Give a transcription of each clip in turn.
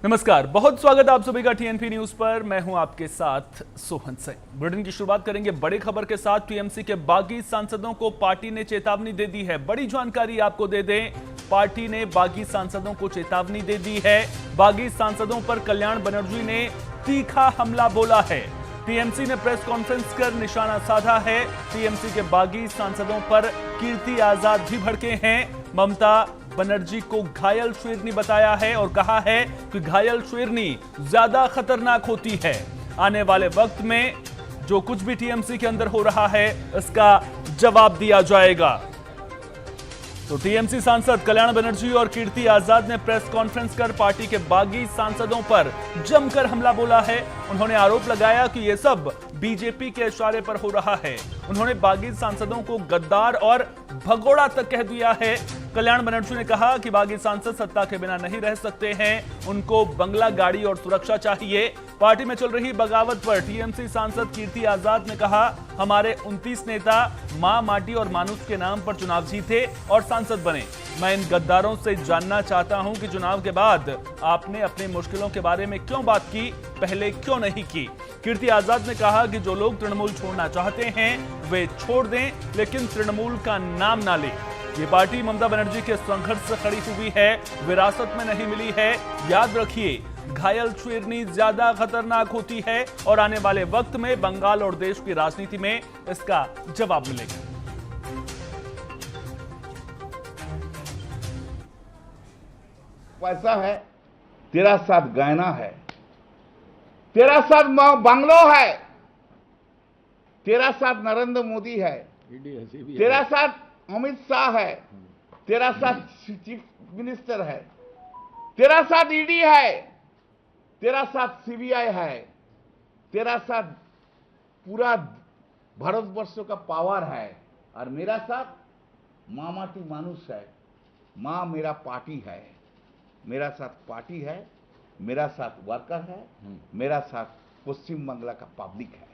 नमस्कार, बहुत स्वागत है आप सभी का टीएनपी न्यूज पर। मैं हूं आपके साथ सोहन सिंह। बुलेटिन की शुरुआत करेंगे बड़ी खबर के साथ। टीएमसी के बागी सांसदों को पार्टी ने चेतावनी दे दी है। बड़ी जानकारी आपको दे दें, पार्टी ने बागी सांसदों को चेतावनी दे दी है। बागी सांसदों पर कल्याण बनर्जी ने तीखा हमला बोला है। टीएमसी ने प्रेस कॉन्फ्रेंस कर निशाना साधा है। टीएमसी के बागी सांसदों पर कीर्ति आजाद भी भड़के हैं। ममता बनर्जी को घायल शेरनी बताया है और कहा है कि घायल शेरनी ज्यादा खतरनाक होती है। आने वाले वक्त में जो कुछ भी टीएमसी के अंदर हो रहा है इसका जवाब दिया जाएगा। तो टीएमसी सांसद कल्याण बनर्जी और कीर्ति आजाद ने प्रेस कॉन्फ्रेंस कर पार्टी के बागी सांसदों पर जमकर हमला बोला है। उन्होंने आरोप लगाया कि यह सब बीजेपी के इशारे पर हो रहा है। उन्होंने बागी सांसदों को गद्दार और भगोड़ा तक कह दिया है। कल्याण बनर्जी ने कहा कि बागी सांसद सत्ता के बिना नहीं रह सकते हैं, उनको बंगला, गाड़ी और सुरक्षा चाहिए। पार्टी में चल रही बगावत पर टीएमसी सांसद कीर्ति आजाद ने कहा, हमारे 29 नेता मां, माटी और मानुष के नाम पर चुनाव जीते और सांसद बने। मैं इन गद्दारों से जानना चाहता हूं कि चुनाव के बाद आपने अपनी मुश्किलों के बारे में क्यों बात की, पहले क्यों नहीं की। कीर्ति आजाद ने कहा कि जो लोग तृणमूल छोड़ना चाहते हैं वे छोड़ दें, लेकिन तृणमूल का नाम ना ले। ये पार्टी ममता बनर्जी के संघर्ष से खड़ी हुई है, विरासत में नहीं मिली है। याद रखिए, घायल शेरनी ज्यादा खतरनाक होती है और आने वाले वक्त में बंगाल और देश की राजनीति में इसका जवाब मिलेगा। पैसा है, तेरा साथ गहना है, तेरा साथ बंगलो है, तेरा साथ नरेंद्र मोदी है, तेरा साथ अमित शाह है, तेरा साथ चीफ मिनिस्टर है, तेरा साथ ईडी है, तेरा साथ सीबीआई है, तेरा साथ पूरा भारतवर्ष का पावर है, और मेरा साथ मां माटी मानुष है। मां मेरा पार्टी है, मेरा साथ पार्टी है, मेरा साथ वर्कर है, मेरा साथ पश्चिम बंगला का पब्लिक है।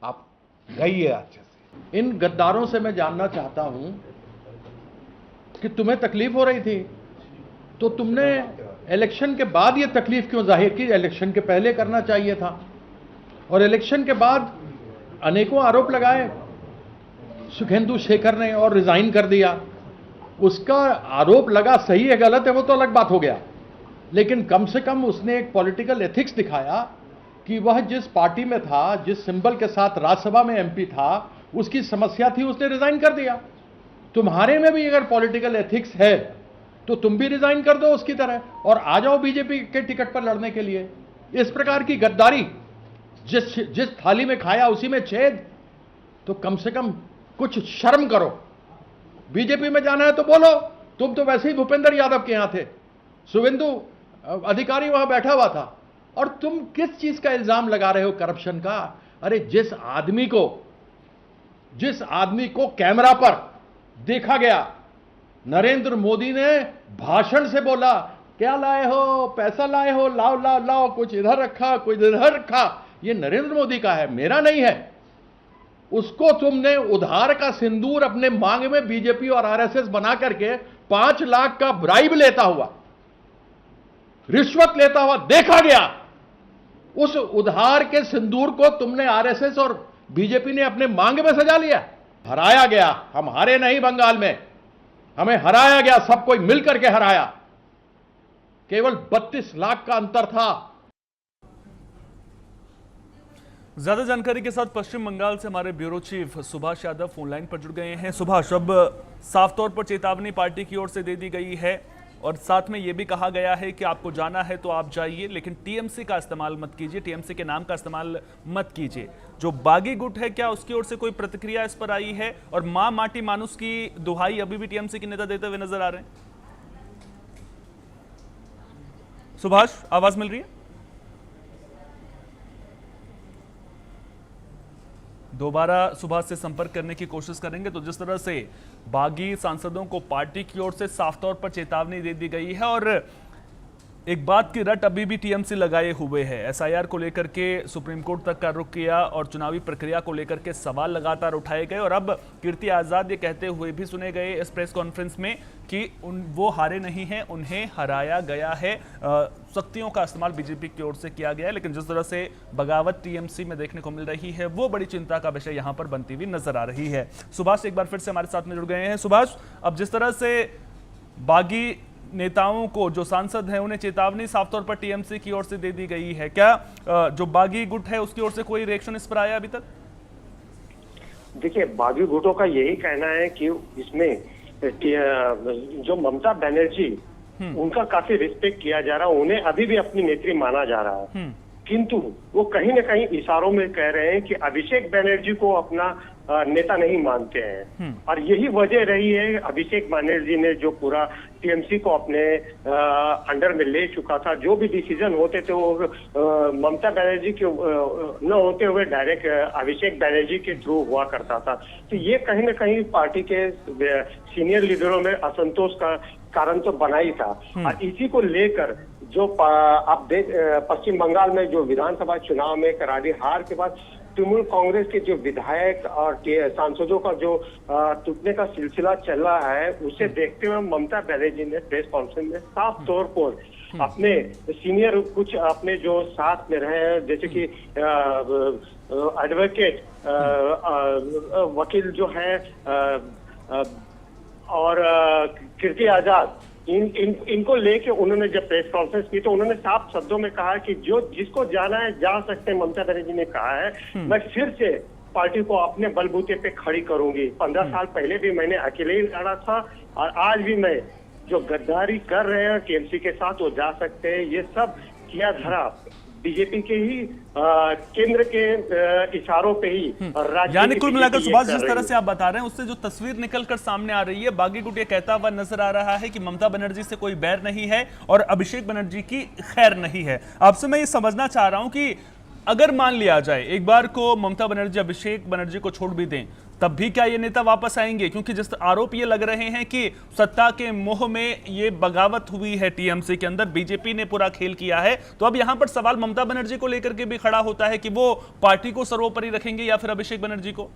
आप गइए अच्छे से। इन गद्दारों से मैं जानना चाहता हूं कि तुम्हें तकलीफ हो रही थी तो तुमने इलेक्शन के बाद ये तकलीफ क्यों जाहिर की? इलेक्शन के पहले करना चाहिए था। और इलेक्शन के बाद अनेकों आरोप लगाए सुखेंदु शेखर ने और रिजाइन कर दिया। उसका आरोप लगा, सही है गलत है वो तो अलग बात हो गया, लेकिन कम से कम उसने एक पॉलिटिकल एथिक्स दिखाया कि वह जिस पार्टी में था, जिस सिंबल के साथ राज्यसभा में एमपी था, उसकी समस्या थी, उसने रिजाइन कर दिया। तुम्हारे में भी अगर पॉलिटिकल एथिक्स है तो तुम भी रिजाइन कर दो उसकी तरह और आ जाओ बीजेपी के टिकट पर लड़ने के लिए। इस प्रकार की गद्दारी, जिस थाली में खाया उसी में छेद, तो कम से कम कुछ शर्म करो। बीजेपी में जाना है तो बोलो। तुम तो वैसे ही भूपेंद्र यादव के यहां थे, शुभेंदु अधिकारी वहां बैठा हुआ था, और तुम किस चीज का इल्जाम लगा रहे हो? करप्शन का। अरे जिस आदमी को कैमरा पर देखा गया, नरेंद्र मोदी ने भाषण से बोला, क्या लाए हो, पैसा लाए हो, लाओ लाओ लाओ, कुछ इधर रखा कुछ इधर रखा, ये नरेंद्र मोदी का है, मेरा नहीं है। उसको तुमने उधार का सिंदूर अपने मांग में बीजेपी और आरएसएस बना करके 5 लाख का ब्राइब लेता हुआ, रिश्वत लेता हुआ देखा गया। उस उधार के सिंदूर को तुमने आरएसएस और बीजेपी ने अपने मांग में सजा लिया। हराया गया। हम हारे नहीं बंगाल में, हमें हराया गया, सब कोई मिलकर के हराया। केवल 32 लाख का अंतर था। ज्यादा जानकारी के साथ पश्चिम बंगाल से हमारे bureau chief Subhash Yadav phone line पर जुड़ गए हैं। सुभाष, अब साफ तौर पर चेतावनी पार्टी की ओर से दे दी गई है और साथ में यह भी कहा गया है कि आपको जाना है तो आप जाइए, लेकिन टीएमसी का इस्तेमाल मत कीजिए, टीएमसी के नाम का इस्तेमाल मत कीजिए। जो बागी गुट है, क्या उसकी ओर से कोई प्रतिक्रिया इस पर आई है? और मां माटी मानुष की दुहाई अभी भी टीएमसी के नेता देते हुए नजर आ रहे हैं? सुभाष, आवाज मिल रही है? दोबारा सुभाष से संपर्क करने की कोशिश करेंगे। तो जिस तरह से बागी सांसदों को पार्टी की ओर से साफ तौर पर चेतावनी दे दी गई है और एक बात की रट अभी भी टीएमसी लगाए हुए है। एसआईआर को लेकर के सुप्रीम कोर्ट तक का रुख किया और चुनावी प्रक्रिया को लेकर के सवाल लगातार उठाए गए और अब कीर्ति आजाद ये कहते हुए भी सुने गए इस प्रेस कॉन्फ्रेंस में कि वो हारे नहीं हैं, उन्हें हराया गया है। शक्तियों का इस्तेमाल बीजेपी की ओर से किया गया है, लेकिन जिस तरह से बगावत टीएमसी में देखने को मिल रही है वो बड़ी चिंता का विषय यहाँ पर बनती हुई नजर आ रही है। सुभाष एक बार फिर से हमारे साथ में जुड़ गए हैं। सुभाष, अब जिस तरह से बागी नेताओं को, जो सांसद हैं, उन्हें चेतावनी साफ तौर पर टीएमसी की ओर से दे दी गई है, क्या जो बागी गुट है उसकी ओर से कोई रिएक्शन इस पर आया अभी तक? देखिए, बागी गुटों का यही कहना है कि इसमें जो ममता बनर्जी उनका काफी रिस्पेक्ट किया जा रहा है, उन्हें अभी भी अपनी नेत्री माना जा रहा है, किंतु वो कहीं न कहीं इशारों में कह रहे हैं कि अभिषेक बनर्जी को अपना नेता नहीं मानते हैं। और यही वजह रही है, अभिषेक बनर्जी ने जो पूरा टीएमसी को अपने अंडर में ले चुका था, जो भी डिसीजन होते थे वो ममता बनर्जी के न होते हुए डायरेक्ट अभिषेक बनर्जी के थ्रू हुआ करता था। तो ये कहीं न कहीं पार्टी के सीनियर लीडरों में असंतोष का कारण तो बना ही था। और इसी को लेकर जो आप पश्चिम बंगाल में जो विधानसभा चुनाव में करारी हार के बाद तृणमूल कांग्रेस के जो विधायक और सांसदों का जो टूटने का सिलसिला चल रहा है, उसे देखते हुए ममता बनर्जी ने प्रेस कॉन्फ्रेंस में साफ तौर पर अपने सीनियर कुछ अपने जो साथ में रहे हैं, जैसे कि एडवोकेट वकील जो है और कीर्ति आजाद, इनको लेके उन्होंने जब प्रेस कॉन्फ्रेंस की तो उन्होंने साफ शब्दों में कहा कि जो जिसको जाना है जा सकते हैं। ममता बनर्जी ने कहा है मैं फिर से पार्टी को अपने बलबूते पे खड़ी करूंगी। 15 साल पहले भी मैंने अकेले ही लड़ा था और आज भी मैं जो गद्दारी कर रहे हैं टीएमसी के साथ वो जा सकते हैं। ये सब किया धरा बीजेपी के ही केंद्र के इशारों पे ही यानी कुल मिलाकर सुभाष जिस तरह से आप बता रहे हैं उससे जो तस्वीर निकलकर सामने आ रही है, बागी गुट ये कहता हुआ नजर आ रहा है कि ममता बनर्जी से कोई बैर नहीं है और अभिषेक बनर्जी की खैर नहीं है। आपसे मैं ये समझना चाह रहा हूं कि अगर मान लिया जाए एक बार को ममता बनर्जी अभिषेक बनर्जी को छोड़ भी दें, तब भी क्या ये नेता वापस आएंगे? क्योंकि जिस आरोप ये लग रहे हैं कि सत्ता के मोह में ये बगावत हुई है टीएमसी के अंदर, बीजेपी ने पूरा खेल किया है, तो अब यहां पर सवाल ममता बनर्जी को लेकर के भी खड़ा होता है कि वो पार्टी को सर्वोपरि रखेंगे या फिर अभिषेक बनर्जी को?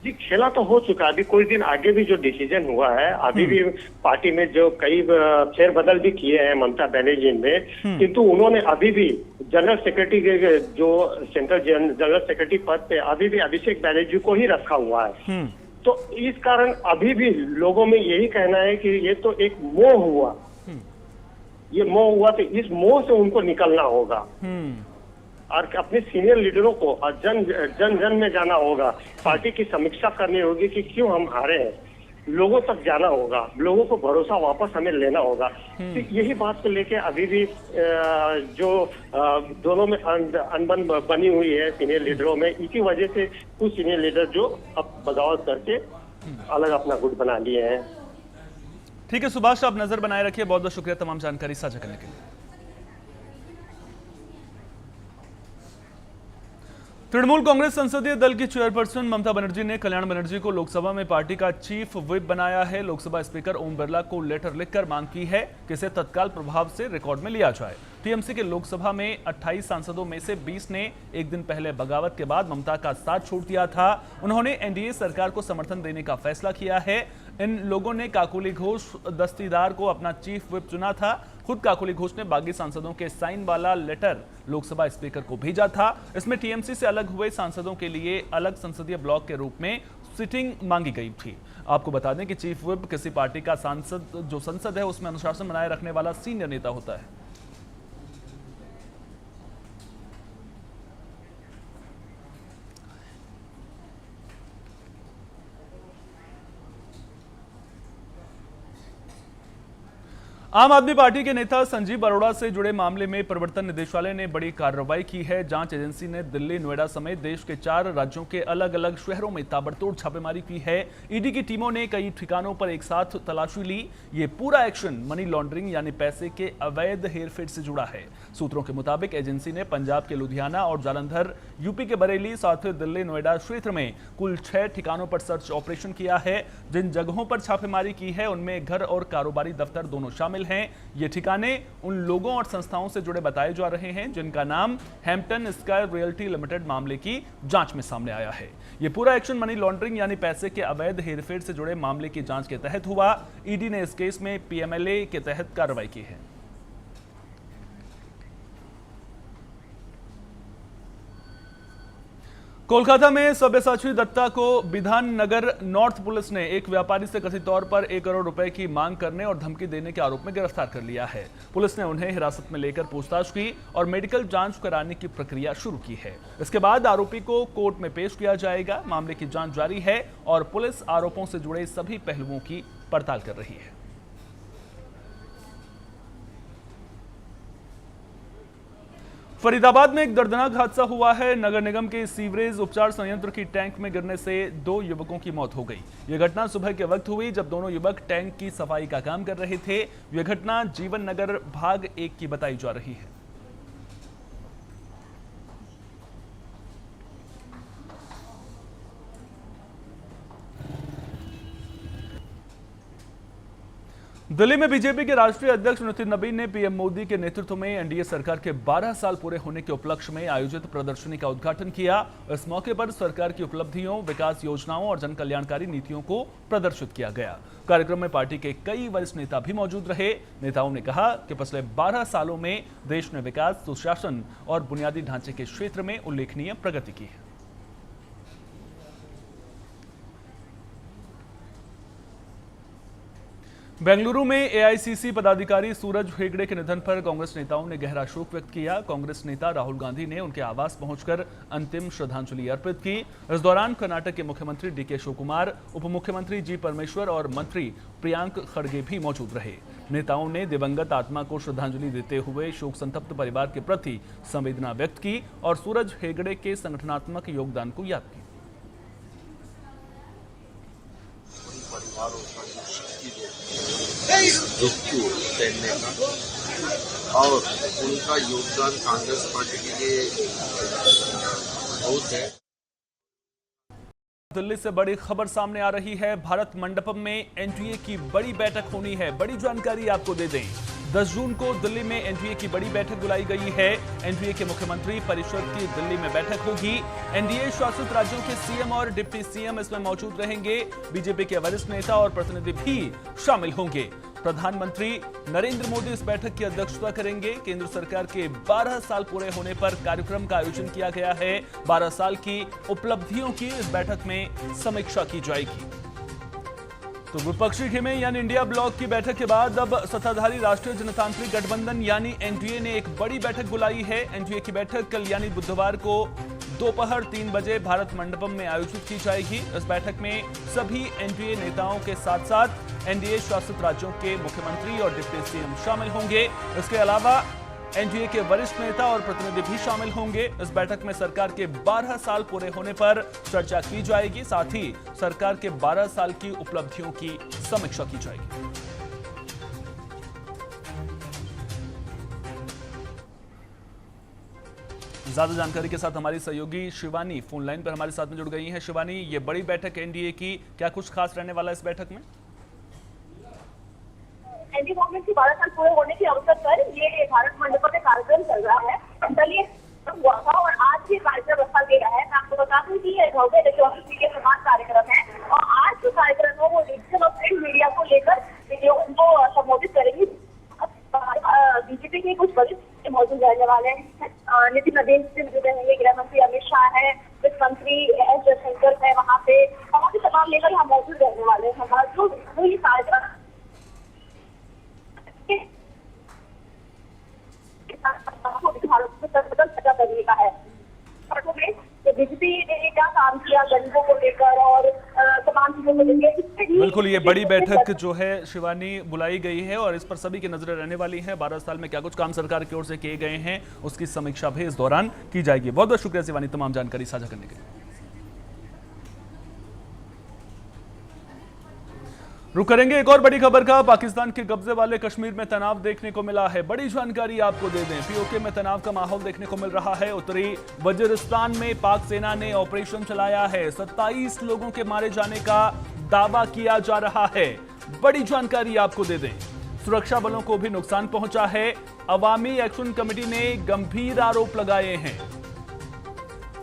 जी, खेला तो हो चुका है। अभी कुछ दिन आगे भी जो डिसीजन हुआ है, अभी भी पार्टी में जो कई फेरबदल भी किए हैं ममता बनर्जी ने, किंतु उन्होंने अभी भी जनरल सेक्रेटरी के जो सेंट्रल जनरल सेक्रेटरी पद पे अभी भी अभिषेक बनर्जी को ही रखा हुआ है। तो इस कारण अभी भी लोगों में यही कहना है कि ये तो एक मोह हुआ, ये मोह हुआ, तो इस मोह से उनको निकलना होगा और अपने सीनियर लीडरों को और जन में जाना होगा, पार्टी की समीक्षा करनी होगी कि क्यों हम हारे हैं, लोगों तक जाना होगा, लोगों को भरोसा वापस हमें लेना होगा। तो यही बात को लेके अभी भी जो दोनों में अनबन बनी हुई है सीनियर लीडरों में, इसी वजह से कुछ सीनियर लीडर जो अब बगावत करके अलग अपना गुट बना लिए हैं। ठीक है सुभाष, आप नजर बनाए रखिए। बहुत बहुत शुक्रिया तमाम जानकारी साझा करने के लिए। तृणमूल कांग्रेस संसदीय दल की चेयरपर्सन ममता बनर्जी ने कल्याण बनर्जी को लोकसभा में पार्टी का चीफ व्हिप बनाया है। लोकसभा स्पीकर ओम बिरला को लेटर लिखकर मांग की है कि इसे तत्काल प्रभाव से रिकॉर्ड में लिया जाए। टीएमसी के लोकसभा में 28 सांसदों में से 20 ने एक दिन पहले बगावत के बाद ममता का साथ छोड़ दिया था। उन्होंने एनडीए सरकार को समर्थन देने का फैसला किया है। इन लोगों ने काकोली घोष दस्तीदार को अपना चीफ व्हिप चुना था। खुद काकोली घोष ने बागी सांसदों के साइन वाला लेटर लोकसभा स्पीकर को भेजा था। इसमें टीएमसी से अलग हुए सांसदों के लिए अलग संसदीय ब्लॉक के रूप में सीटिंग मांगी गई थी। आपको बता दें कि चीफ व्हिप किसी पार्टी का सांसद जो संसद है उसमें अनुशासन बनाए रखने वाला सीनियर नेता होता है। आम आदमी पार्टी के नेता संजीव अरोड़ा से जुड़े मामले में प्रवर्तन निदेशालय ने बड़ी कार्रवाई की है। जांच एजेंसी ने दिल्ली, नोएडा समेत देश के 4 राज्यों के अलग अलग शहरों में ताबड़तोड़ छापेमारी की है। ईडी की टीमों ने कई ठिकानों पर एक साथ तलाशी ली। ये पूरा एक्शन मनी लॉन्ड्रिंग यानी पैसे के अवैध हेरफेर से जुड़ा है। सूत्रों के मुताबिक एजेंसी ने पंजाब के लुधियाना और जालंधर, यूपी के बरेली, साथ ही दिल्ली नोएडा क्षेत्र में कुल 6 ठिकानों पर सर्च ऑपरेशन किया है। जिन जगहों पर छापेमारी की है उनमें घर और कारोबारी दफ्तर दोनों शामिल हैं। ये ठिकाने उन लोगों और संस्थाओं से जुड़े बताए जा रहे हैं जिनका नाम हैम्पटन स्काई रियल्टी लिमिटेड मामले की जांच में सामने आया है। ये पूरा एक्शन मनी लॉन्ड्रिंग यानी पैसे के अवैध हेरफेर से जुड़े मामले की जांच के तहत हुआ। ईडी ने इस केस में पीएमएलए के तहत कार्रवाई की है। कोलकाता में सब्यसाची दत्ता को विधान नगर नॉर्थ पुलिस ने एक व्यापारी से कथित तौर पर 1 करोड़ रुपए की मांग करने और धमकी देने के आरोप में गिरफ्तार कर लिया है। पुलिस ने उन्हें हिरासत में लेकर पूछताछ की और मेडिकल जांच कराने की प्रक्रिया शुरू की है। इसके बाद आरोपी को कोर्ट में पेश किया जाएगा। मामले की जांच जारी है और पुलिस आरोपों से जुड़े सभी पहलुओं की पड़ताल कर रही है। फरीदाबाद में एक दर्दनाक हादसा हुआ है। नगर निगम के सीवरेज उपचार संयंत्र की टैंक में गिरने से 2 युवकों की मौत हो गई। यह घटना सुबह के वक्त हुई जब दोनों युवक टैंक की सफाई का काम कर रहे थे। यह घटना जीवन नगर भाग 1 की बताई जा रही है। दिल्ली में बीजेपी के राष्ट्रीय अध्यक्ष नितिन नबीन ने पीएम मोदी के नेतृत्व में एनडीए सरकार के 12 साल पूरे होने के उपलक्ष्य में आयोजित प्रदर्शनी का उद्घाटन किया। इस मौके पर सरकार की उपलब्धियों, विकास योजनाओं और जन कल्याणकारी नीतियों को प्रदर्शित किया गया। कार्यक्रम में पार्टी के कई वरिष्ठ नेता भी मौजूद रहे। नेताओं ने कहा कि पिछले 12 सालों में देश ने विकास, सुशासन और बुनियादी ढांचे के क्षेत्र में उल्लेखनीय प्रगति की है। बेंगलुरु में एआईसीसी पदाधिकारी सूरज हेगड़े के निधन पर कांग्रेस नेताओं ने गहरा शोक व्यक्त किया। कांग्रेस नेता राहुल गांधी ने उनके आवास पहुंचकर अंतिम श्रद्धांजलि अर्पित की। इस दौरान कर्नाटक के मुख्यमंत्री डीके शिवकुमार, उप मुख्यमंत्री जी परमेश्वर और मंत्री प्रियांक खड़गे भी मौजूद रहे। नेताओं ने दिवंगत आत्मा को श्रद्धांजलि देते हुए शोक संतप्त परिवार के प्रति संवेदना व्यक्त की और सूरज हेगड़े के संगठनात्मक योगदान को याद किया। मृत्यु सहने का और उनका योगदान कांग्रेस पार्टी के लिए बहुत है। दिल्ली से बड़ी खबर सामने आ रही है। भारत मंडपम में एनडीए की बड़ी बैठक होनी है। बड़ी जानकारी आपको दे दें, 10 जून को दिल्ली में एनडीए की बड़ी बैठक बुलाई गई है। एनडीए के मुख्यमंत्री परिषद की दिल्ली में बैठक होगी। एनडीए शासित राज्यों के सीएम और डिप्टी सीएम इसमें मौजूद रहेंगे। बीजेपी के वरिष्ठ नेता और प्रतिनिधि भी शामिल होंगे। प्रधानमंत्री नरेंद्र मोदी इस बैठक की अध्यक्षता करेंगे। केंद्र सरकार के 12 साल पूरे होने पर कार्यक्रम का आयोजन किया गया है। 12 साल की उपलब्धियों की इस बैठक में समीक्षा की जाएगी। तो विपक्षी खेमे यानी इंडिया ब्लॉक की बैठक के बाद अब सत्ताधारी राष्ट्रीय जनतांत्रिक गठबंधन यानी एनडीए ने एक बड़ी बैठक बुलाई है। एनडीए की बैठक कल यानी बुधवार को दोपहर 3 बजे भारत मंडपम में आयोजित की जाएगी। इस बैठक में सभी एनडीए नेताओं के साथ साथ एनडीए शासित राज्यों के मुख्यमंत्री और डिप्टी सीएम शामिल होंगे। इसके अलावा एनडीए के वरिष्ठ नेता और प्रतिनिधि भी शामिल होंगे। इस बैठक में सरकार के 12 साल पूरे होने पर चर्चा की जाएगी। साथ ही सरकार के 12 साल की उपलब्धियों की समीक्षा की जाएगी। ज्यादा जानकारी के साथ हमारी सहयोगी शिवानी फोन लाइन पर हमारे साथ में जुड़ गई हैं। शिवानी, ये बड़ी बैठक एनडीए की, क्या कुछ खास रहने वाला है इस बैठक में? एनडीए गवर्नमेंट के 12 साल पूरे होने के अवसर पर ये भारत मंडपम में कार्यक्रम चल रहा है। कल ये हुआ था और आज ये कार्यक्रम रखा गया है। मैं आपको बता दूं कि ये भव्य डेमोक्रेसी के समान कार्यक्रम है और आज जो कार्यक्रम है वो डिजिटल और प्रिंट मीडिया को लेकर उनको संबोधित करेंगे। बीजेपी के कुछ वरिष्ठ मौजूद रहने वाले हैं। नितिन नबीन से मौजूद रहेंगे, गृह मंत्री अमित शाह है, वित्त मंत्री एस जयशंकर है, वहाँ पे वहाँ के तमाम लेकर यहाँ मौजूद रहने वाले हैं। जो ये कार्यक्रम करने का है। बीजेपी ने क्या काम किया गरीबों को लेकर और तमाम चीजों को लेकर। बिल्कुल, ये बड़ी बैठक जो है शिवानी बुलाई गई है और इस पर सभी की नजरें रहने वाली हैं। 12 साल में क्या कुछ काम सरकार की ओर से किए गए हैं उसकी समीक्षा भी इस दौरान की जाएगी। बहुत बहुत शुक्रिया शिवानी तमाम जानकारी साझा करने के लिए। रुक करेंगे एक और बड़ी खबर का। पाकिस्तान के कब्जे वाले कश्मीर में तनाव देखने को मिला है। बड़ी जानकारी आपको दे दें, पीओके में तनाव का माहौल देखने को मिल रहा है। उत्तरी वजीरिस्तान में पाक सेना ने ऑपरेशन चलाया है। 27 लोगों के मारे जाने का दावा किया जा रहा है। बड़ी जानकारी आपको दे दें, सुरक्षा बलों को भी नुकसान पहुंचा है। अवामी एक्शन कमेटी ने गंभीर आरोप लगाए हैं।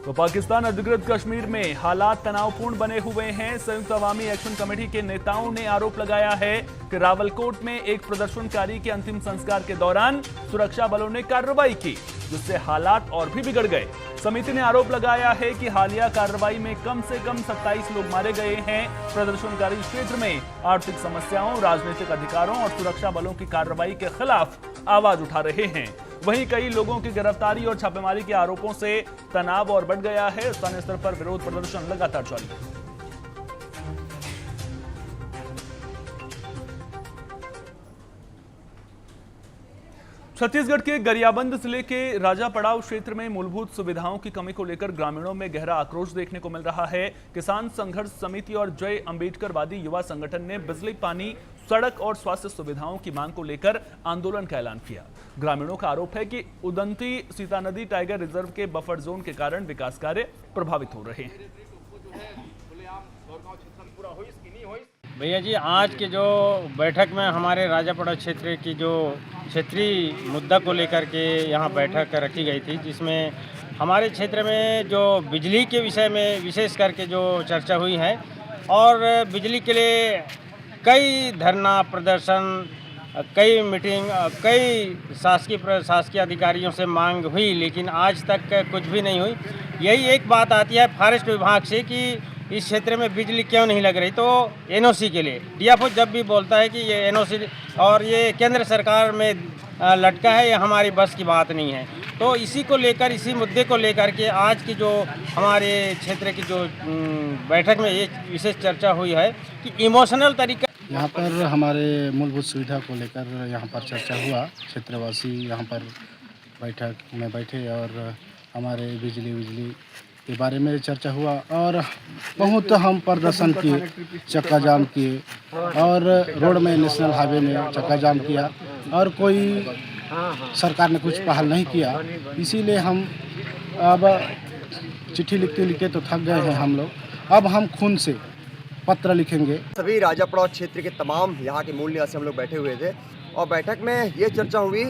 तो पाकिस्तान अधिकृत कश्मीर में हालात तनावपूर्ण बने हुए हैं। संयुक्त अवामी एक्शन कमेटी के नेताओं ने आरोप लगाया है कि रावलकोट में एक प्रदर्शनकारी के अंतिम संस्कार के दौरान सुरक्षा बलों ने कार्रवाई की, जिससे हालात और भी बिगड़ गए। समिति ने आरोप लगाया है कि हालिया कार्रवाई में कम से कम 27 लोग मारे गए हैं। प्रदर्शनकारी क्षेत्र में आर्थिक समस्याओं, राजनीतिक अधिकारों और सुरक्षा बलों की कार्रवाई के खिलाफ आवाज उठा रहे हैं। वहीं कई लोगों की गिरफ्तारी और छापेमारी के आरोपों से तनाव और बढ़ गया है। स्थानीय स्तर पर विरोध प्रदर्शन लगातार जारी है। छत्तीसगढ़ के गरियाबंद जिले के राजा पड़ाव क्षेत्र में मूलभूत सुविधाओं की कमी को लेकर ग्रामीणों में गहरा आक्रोश देखने को मिल रहा है। किसान संघर्ष समिति और जय अंबेडकरवादी युवा संगठन ने बिजली, पानी, सड़क और स्वास्थ्य सुविधाओं की मांग को लेकर आंदोलन का ऐलान किया। ग्रामीणों का आरोप है कि उदंती सीता नदी टाइगर रिजर्व के बफर जोन के कारण विकास कार्य प्रभावित हो रहे हैं। भैया जी, आज के जो बैठक में हमारे राजापड़ा क्षेत्र की जो क्षेत्रीय मुद्दा को लेकर के यहाँ बैठक रखी गई थी, जिसमें हमारे क्षेत्र में जो बिजली के विषय में विशेष करके जो चर्चा हुई है और बिजली के लिए कई धरना प्रदर्शन, कई मीटिंग, कई शासकीय अधिकारियों से मांग हुई, लेकिन आज तक कुछ भी नहीं हुई। यही एक बात आती है फॉरेस्ट विभाग से कि इस क्षेत्र में बिजली क्यों नहीं लग रही। तो एनओसी के लिए डीएफओ जब भी बोलता है कि ये एनओसी और ये केंद्र सरकार में लटका है, ये हमारी बस की बात नहीं है। तो इसी को लेकर, इसी मुद्दे को लेकर के आज की जो हमारे क्षेत्र की जो बैठक में ये विशेष चर्चा हुई है कि इमोशनल तरीका यहाँ पर हमारे मूलभूत सुविधा को लेकर यहाँ पर चर्चा हुआ। क्षेत्रवासी यहाँ पर बैठक में बैठे और हमारे बिजली के बारे में चर्चा हुआ और बहुत हम प्रदर्शन किए, चक्का जाम किए और रोड में, नेशनल हाईवे में चक्का जाम किया और कोई सरकार ने कुछ पहल नहीं किया। इसीलिए हम अब चिट्ठी लिखते लिखते तो थक गए हैं हम लोग। अब हम खून से पत्र लिखेंगे। सभी राजापड़ा क्षेत्र के तमाम यहाँ के मूल निवासी हम लोग बैठे हुए थे और बैठक में ये चर्चा हुई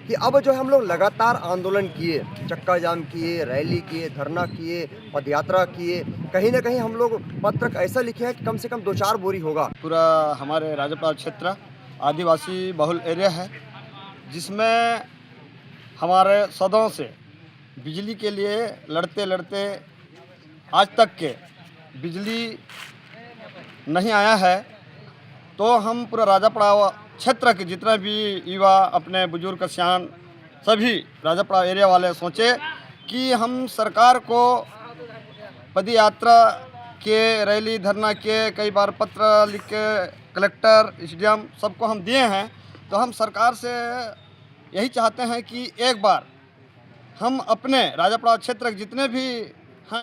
कि अब जो हम लोग लगातार आंदोलन किए, चक्का जाम किए, रैली किए, धरना किए, पदयात्रा किए, कहीं ना कहीं हम लोग पत्र ऐसा लिखे हैं कि कम से कम 2-4 बोरी होगा। पूरा हमारे राजापड़ा क्षेत्र आदिवासी बहुल एरिया है, जिसमें हमारे सदों से बिजली के लिए लड़ते लड़ते आज तक के बिजली नहीं आया है। तो हम पूरा राजापड़ा क्षेत्र के जितना भी युवा, अपने बुजुर्ग, सियान, सभी राजापड़ा एरिया वाले सोचे कि हम सरकार को पदयात्रा के, रैली, धरना के, कई बार पत्र लिख के कलेक्टर, एसडीएम सबको हम दिए हैं। तो हम सरकार से यही चाहते हैं कि एक बार हम अपने राजापड़ा क्षेत्र के जितने भी हैं।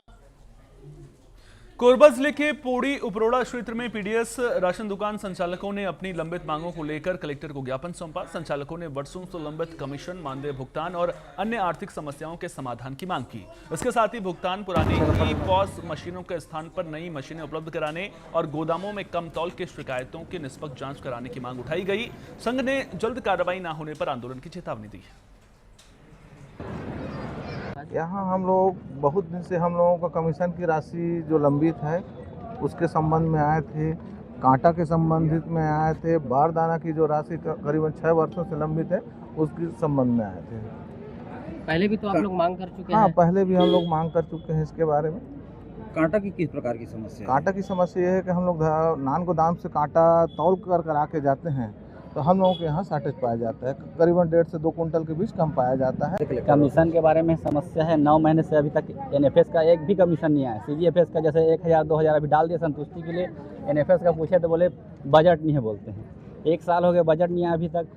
कोरबा जिले के पोड़ी उपरोड़ा क्षेत्र में पीडीएस राशन दुकान संचालकों ने अपनी लंबित मांगों को लेकर कलेक्टर को ज्ञापन सौंपा। संचालकों ने वर्षों से लंबित कमीशन, मानदेय भुगतान और अन्य आर्थिक समस्याओं के समाधान की मांग की। इसके साथ ही भुगतान, पुरानी ई-पॉस मशीनों के स्थान पर नई मशीनें उपलब्ध कराने और गोदामों में कम तौल की शिकायतों की निष्पक्ष जांच कराने की मांग उठाई गई। संघ ने जल्द कार्रवाई न होने पर आंदोलन की चेतावनी दी है। यहाँ हम लोग बहुत दिन से हम लोगों का कमीशन की राशि जो लंबित है उसके संबंध में आए थे, कांटा के संबंधित में आए थे, बारदाना की जो राशि करीबन 6 वर्षों से लंबित है उसके संबंध में आए थे। पहले भी तो आप लोग मांग कर चुके हैं? हाँ, पहले भी हम लोग मांग कर चुके हैं इसके बारे में। कांटा की किस प्रकार की समस्या? कांटा की समस्या यह है कि हम लोग नान गोदाम से कांटा तौल कर आके जाते हैं तो हम लोगों के यहाँ शॉर्टेज पाया जाता है। करीबन 1.5 से 2 कुंटल के बीच कम पाया जाता है। कमीशन के बारे में समस्या है। 9 महीने से अभी तक एनएफएस का एक भी कमीशन नहीं आया। सीजीएफएस का जैसे 1000-2000 अभी डाल दिया संतुष्टि के लिए। एनएफएस का पूछे तो बोले बजट नहीं है, बोलते हैं। 1 साल हो गया, बजट नहीं आया अभी तक।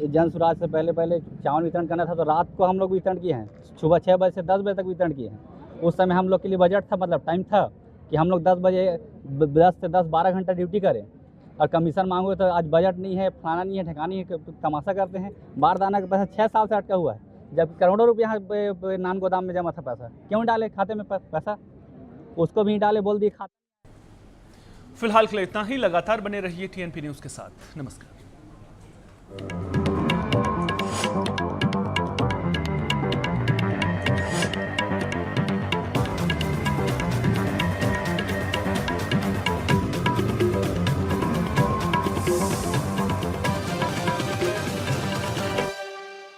जन सुराज से पहले चावल वितरण करना था तो रात को हम लोग वितरण किए हैं, सुबह 6 बजे से 10 बजे तक वितरण किए हैं। उस समय हम लोग के लिए बजट था, मतलब टाइम था कि हम लोग 10 से 12 घंटा ड्यूटी करें और कमीशन मांगो तो आज बजट नहीं है, फलाना नहीं है, ठिकाना नहीं है, तमाशा करते हैं। बारदाना का पैसा 6 साल से अटका हुआ है, जब करोड़ों रुपये यहाँ नान गोदाम में जमा था। पैसा क्यों डाले खाते में? पैसा उसको भी डाले, बोल दिए खाते। फिलहाल के लिए इतना ही। लगातार बने रहिए टीएनपी न्यूज़ के साथ। नमस्कार। है।